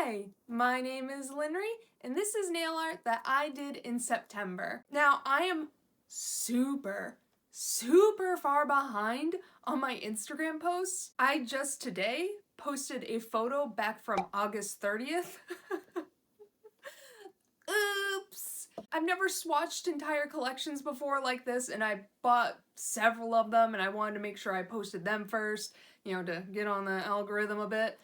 Hi, my name is Linry, and this is nail art that I did in September. Now, I am super far behind on my Instagram posts. I just today posted a photo back from August 30th. Oops! I've never swatched entire collections before like this, and I bought several of them, and I wanted to make sure I posted them first, you know, to get on the algorithm a bit.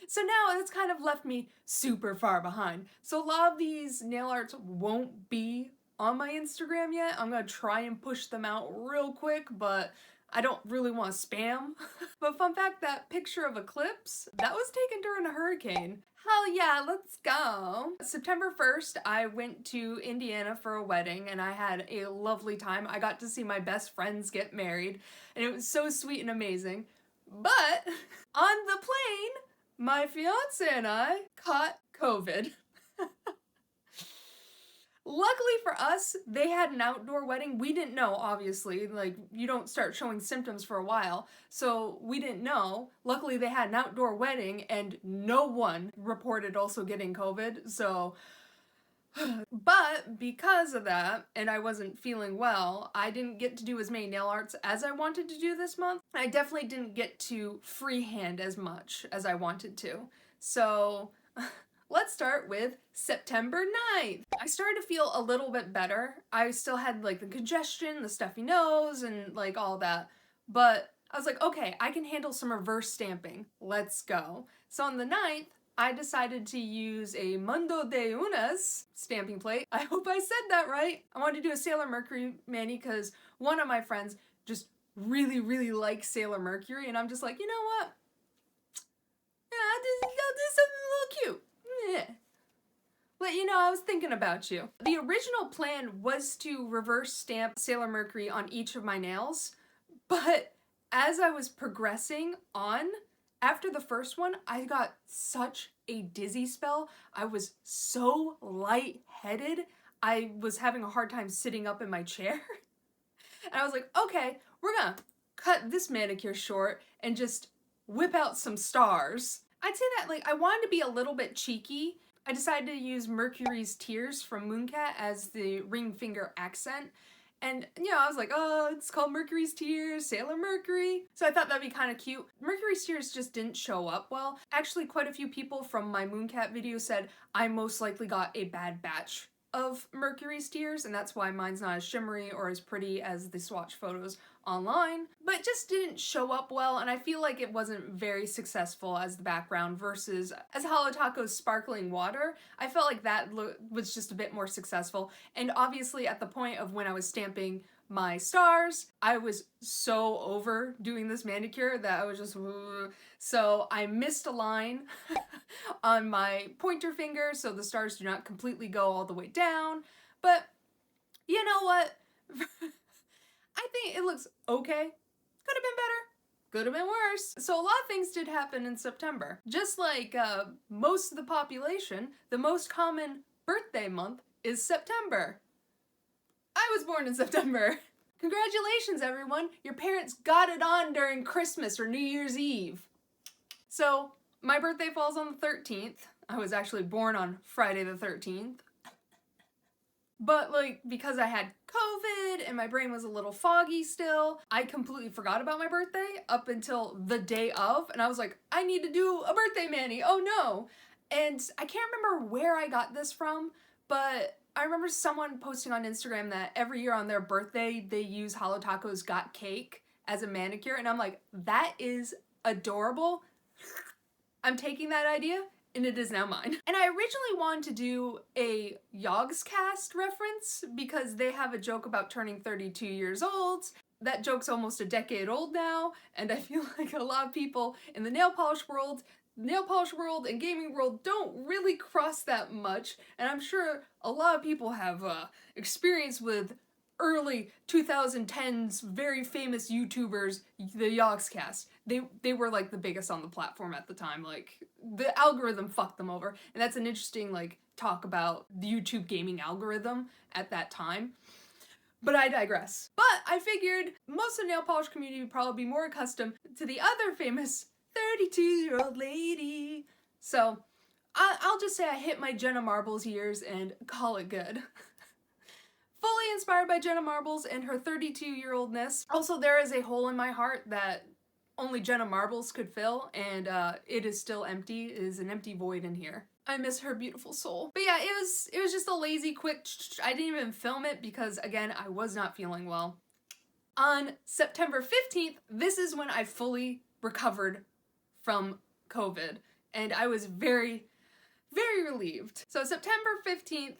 So now it's kind of left me super far behind. So a lot of these nail arts won't be on my Instagram yet. I'm gonna try and push them out real quick, but I don't really want to spam. But fun fact, that picture of Eclipse, that was taken during a hurricane. Hell yeah, let's go. September 1st, I went to Indiana for a wedding and I had a lovely time. I got to see my best friends get married and it was so sweet and amazing. But on the plane, my fiance and I caught COVID. Luckily for us, they had an outdoor wedding. We didn't know, obviously. Like, you don't start showing symptoms for a while. So we didn't know. Luckily, they had an outdoor wedding and no one reported also getting COVID. So, but because of that, and I wasn't feeling well, I didn't get to do as many nail arts as I wanted to do this month. I definitely didn't get to freehand as much as I wanted to. So let's start with September 9th. I started to feel a little bit better. I still had like the congestion, the stuffy nose, and like all that. But I was like, okay, I can handle some reverse stamping. Let's go. So on the 9th, I decided to use a Mundo de Unas stamping plate. I hope I said that right. I wanted to do a Sailor Mercury mani because one of my friends just really likes Sailor Mercury, and I'm just like, you know what? Yeah, I'll do something a little cute. Yeah. Let you know I was thinking about you. The original plan was to reverse stamp Sailor Mercury on each of my nails, but as I was progressing on, after the first one, I got such a dizzy spell. I was so lightheaded. I was having a hard time sitting up in my chair. And I was like, okay, we're gonna cut this manicure short and just whip out some stars. I'd say that like I wanted to be a little bit cheeky. I decided to use Mercury's Tears from Mooncat as the ring finger accent. And, you know, I was like, oh, it's called Mercury's Tears, Sailor Mercury. So I thought that'd be kind of cute. Mercury's Tears just didn't show up well. Actually, quite a few people from my Mooncat video said I most likely got a bad batch of Mercury's Tears, and that's why mine's not as shimmery or as pretty as the swatch photos online. But it just didn't show up well, and I feel like it wasn't very successful as the background versus as Holotaco's Sparkling Water. I felt like that was just a bit more successful, and obviously at the point of when I was stamping my stars, I was so over doing this manicure that I was just, so I missed a line on my pointer finger so the stars do not completely go all the way down, but you know what? I think it looks okay. Could have been better. Could have been worse. So a lot of things did happen in September. Just like most of the population, the most common birthday month is September. I was born in September. Congratulations, everyone. Your parents got it on during Christmas or New Year's Eve. So my birthday falls on the 13th. I was actually born on Friday the 13th. But like, because I had COVID and my brain was a little foggy still, I completely forgot about my birthday up until the day of, and I was like, I need to do a birthday mani, oh no. And I can't remember where I got this from, but I remember someone posting on Instagram that every year on their birthday, they use Holotaco's Got Cake as a manicure, and I'm like, that is adorable. I'm taking that idea, and it is now mine. And I originally wanted to do a Yogscast reference because they have a joke about turning 32 years old. That joke's almost a decade old now, and I feel like a lot of people in the nail polish world and gaming world don't really cross that much, and I'm sure a lot of people have experience with early 2010s very famous YouTubers, the Yogscast. They were like the biggest on the platform at the time. Like, the algorithm fucked them over, and that's an interesting like talk about the YouTube gaming algorithm at that time. But I digress. But I figured most of the nail polish community would probably be more accustomed to the other famous 32-year-old lady. So I'll just say I hit my Jenna Marbles years and call it good. Fully inspired by Jenna Marbles and her 32-year-oldness. Also, there is a hole in my heart that only Jenna Marbles could fill, and it is still empty. It is an empty void in here. I miss her beautiful soul. But yeah, it was just a lazy, quick, I didn't even film it because, again, I was not feeling well. On September 15th, this is when I fully recovered from COVID, and I was very, very relieved. So September 15th,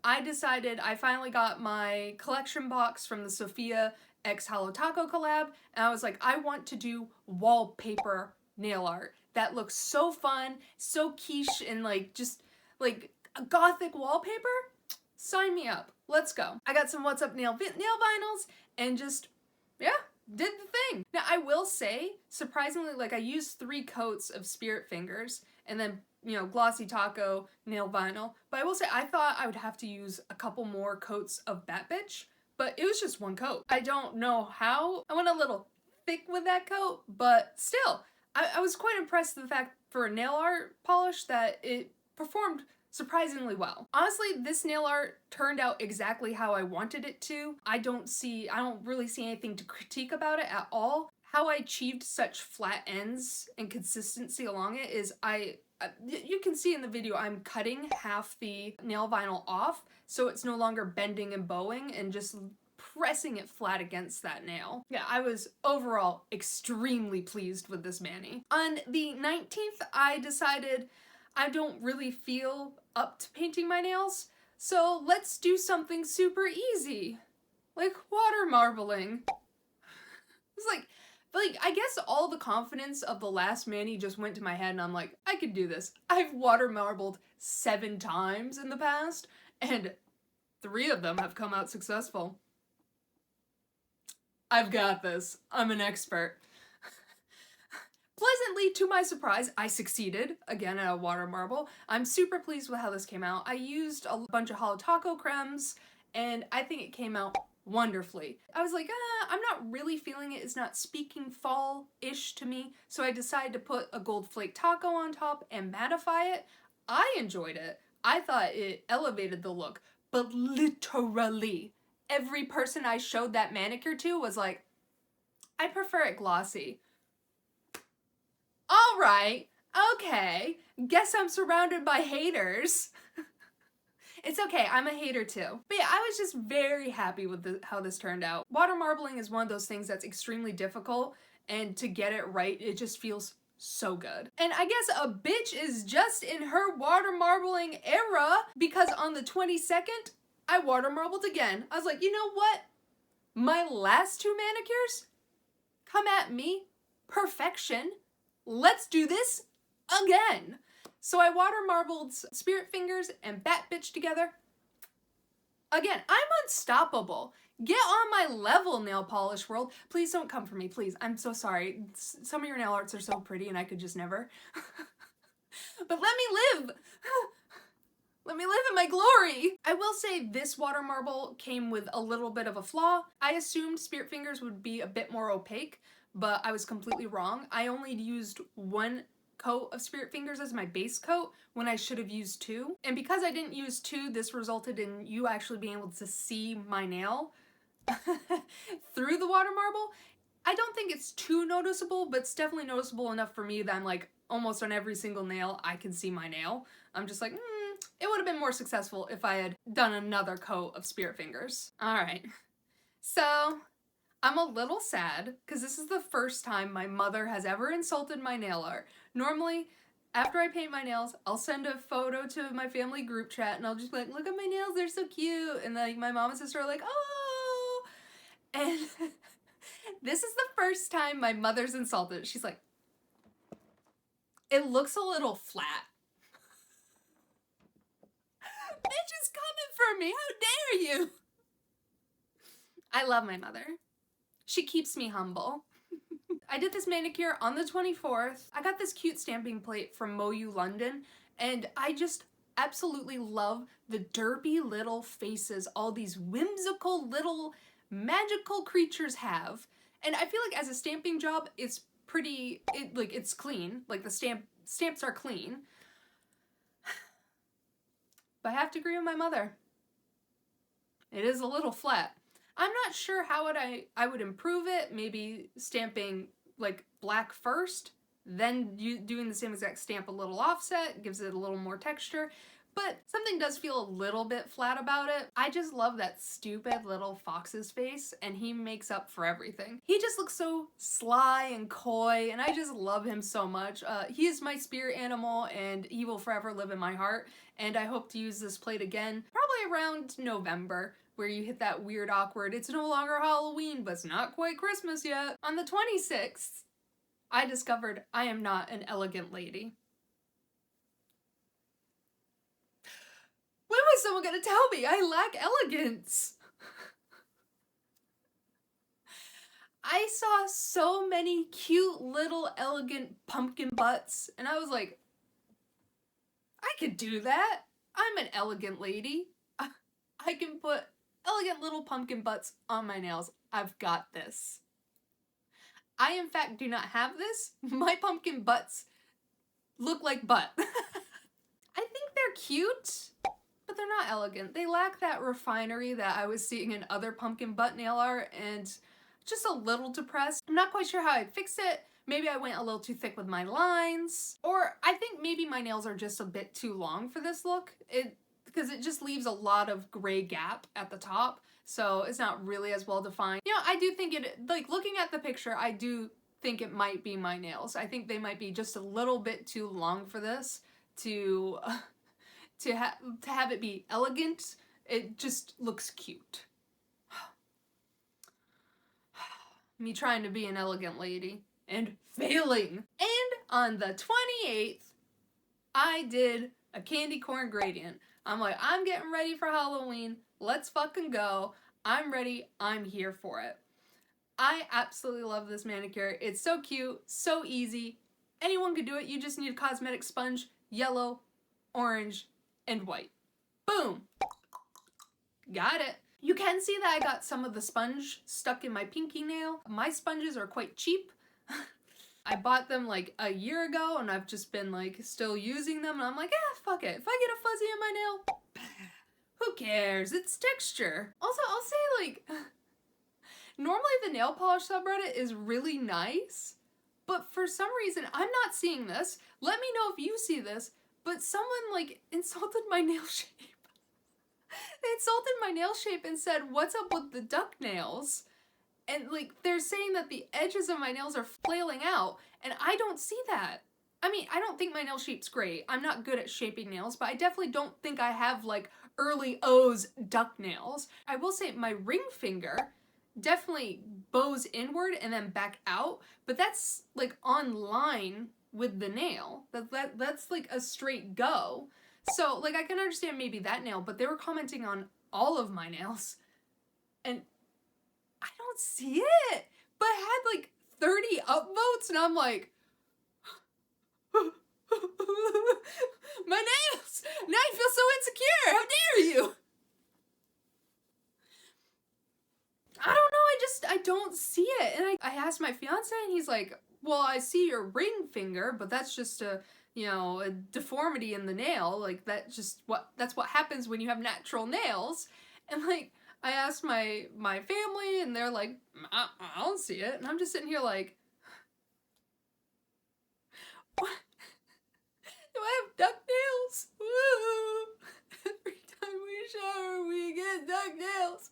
I finally got my collection box from the Sophia x Holotaco collab, and I was like, I want to do wallpaper nail art. That looks so fun, so quiche, and like, just like a gothic wallpaper? Sign me up. Let's go. I got some What's Up nail vinyls, and just, yeah, did the thing. Now, I will say, surprisingly, like, I used 3 coats of Spirit Fingers, and then, you know, Glossy Taco nail vinyl, but I will say I thought I would have to use a couple more coats of Bat Bitch, but it was just 1 coat. I don't know how. I went a little thick with that coat, but still, I was quite impressed with the fact for a nail art polish that it performed surprisingly well. Honestly, this nail art turned out exactly how I wanted it to. I don't really see anything to critique about it at all. How I achieved such flat ends and consistency along it is you can see in the video I'm cutting half the nail vinyl off so it's no longer bending and bowing and just pressing it flat against that nail. Yeah, I was overall extremely pleased with this mani. On the 19th, I decided I don't really feel up to painting my nails, so let's do something super easy, like water marbling. It's like, I guess all the confidence of the last mani just went to my head and I'm like, I could do this. I've water marbled 7 times in the past, and 3 of them have come out successful. I've got this. I'm an expert. Pleasantly, to my surprise, I succeeded, again, at a water marble. I'm super pleased with how this came out. I used a bunch of Holotaco cremes, and I think it came out wonderfully. I was like, I'm not really feeling it. It's not speaking fall-ish to me, so I decided to put a gold flake taco on top and mattify it. I enjoyed it. I thought it elevated the look, but literally, every person I showed that manicure to was like, I prefer it glossy. All right, okay, guess I'm surrounded by haters. It's okay, I'm a hater too. But yeah, I was just very happy with how this turned out. Water marbling is one of those things that's extremely difficult, and to get it right, it just feels so good. And I guess a bitch is just in her water marbling era, because on the 22nd, I water marbled again. I was like, you know what? My last 2 manicures? Come at me. Perfection. Let's do this again. So I water marbled Spirit Fingers and Bat Bitch together. Again, I'm unstoppable. Get on my level, nail polish world. Please don't come for me, please. I'm so sorry. Some of your nail arts are so pretty and I could just never. But let me live. Let me live in my glory! I will say this water marble came with a little bit of a flaw. I assumed Spirit Fingers would be a bit more opaque, but I was completely wrong. I only used 1 coat of Spirit Fingers as my base coat when I should have used 2. And because I didn't use 2, this resulted in you actually being able to see my nail through the water marble. I don't think it's too noticeable, but it's definitely noticeable enough for me that I'm like, almost on every single nail, I can see my nail. I'm just like, it would have been more successful if I had done another coat of Spirit Fingers. All right, so I'm a little sad because this is the first time my mother has ever insulted my nail art. Normally, after I paint my nails, I'll send a photo to my family group chat and I'll just be like, look at my nails, they're so cute. And like my mom and sister are like, oh. And this is the first time my mother's insulted. She's like, it looks a little flat. Bitch is coming for me, how dare you? I love my mother. She keeps me humble. I did this manicure on the 24th. I got this cute stamping plate from Moyu London, and I just absolutely love the derpy little faces all these whimsical little magical creatures have. And I feel like as a stamping job, it's pretty, it's clean. Like the stamps are clean. But I have to agree with my mother. It is a little flat. I'm not sure how I would improve it. Maybe stamping like black first, then doing the same exact stamp a little offset, gives it a little more texture. But something does feel a little bit flat about it. I just love that stupid little fox's face, and he makes up for everything. He just looks so sly and coy, and I just love him so much. He is my spirit animal, and he will forever live in my heart, and I hope to use this plate again, probably around November, where you hit that weird, awkward, it's no longer Halloween, but it's not quite Christmas yet. On the 26th, I discovered I am not an elegant lady. When was someone gonna tell me I lack elegance? I saw so many cute little elegant pumpkin butts, and I was like, I could do that. I'm an elegant lady. I can put elegant little pumpkin butts on my nails. I've got this. I, in fact, do not have this. My pumpkin butts look like butt. I think they're cute, but they're not elegant. They lack that refinery that I was seeing in other pumpkin butt nail art, and just a little depressed. I'm not quite sure how I'd fix it. Maybe I went a little too thick with my lines, or I think maybe my nails are just a bit too long for this look. Because it just leaves a lot of gray gap at the top, so it's not really as well defined. You know, I do think like looking at the picture, I do think it might be my nails. I think they might be just a little bit too long for this to have it be elegant. It just looks cute. Me trying to be an elegant lady and failing. And on the 28th, I did a candy corn gradient. I'm like, I'm getting ready for Halloween. Let's fucking go. I'm ready. I'm here for it. I absolutely love this manicure. It's so cute, so easy. Anyone could do it. You just need a cosmetic sponge, yellow, orange, and white. Boom. Got it. You can see that I got some of the sponge stuck in my pinky nail. My sponges are quite cheap. I bought them like a year ago, and I've just been like still using them, and I'm like, fuck it. If I get a fuzzy in my nail, who cares? It's texture. Also, I'll say like, normally the nail polish subreddit is really nice, but for some reason, I'm not seeing this. Let me know if you see this, but someone like insulted my nail shape. They insulted my nail shape and said, what's up with the duck nails? And like, they're saying that the edges of my nails are flailing out, and I don't see that. I mean, I don't think my nail shape's great. I'm not good at shaping nails, but I definitely don't think I have like early O's duck nails. I will say my ring finger definitely bows inward and then back out, but that's like on line with the nail. That's like a straight go. So like, I can understand maybe that nail, but they were commenting on all of my nails, and I don't see it, but I had like 30 upvotes, and I'm like, my nails! Now I feel so insecure! How dare you! I don't know, I don't see it. And I asked my fiance, and he's like, well, I see your ring finger, but that's just a deformity in the nail. Like, that's what happens when you have natural nails. And like, I asked my family, and they're like, I don't see it. And I'm just sitting here like, what? Do I have duck nails? Woo! Every time we shower, we get duck nails.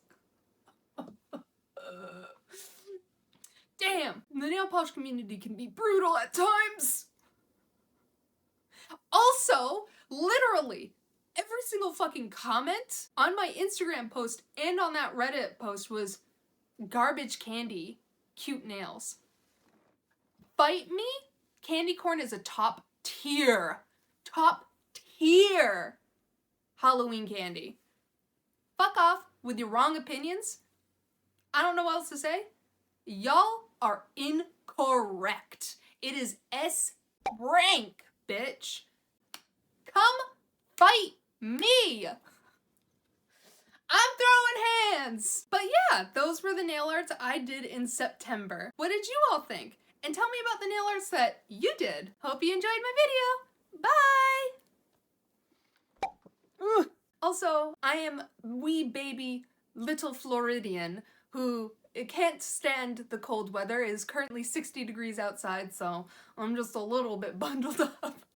Damn, the nail polish community can be brutal at times. Also, literally, every single fucking comment on my Instagram post and on that Reddit post was garbage candy, cute nails. Fight me? Candy corn is a top tier Halloween candy. Fuck off with your wrong opinions. I don't know what else to say. Y'all are incorrect. It is S rank, bitch. Come fight me. I'm throwing hands. But yeah, those were the nail arts I did in September. What did you all think? And tell me about the nail arts that you did. Hope you enjoyed my video. Bye. Also, I am wee baby little Floridian who can't stand the cold weather. It is currently 60 degrees outside, so I'm just a little bit bundled up.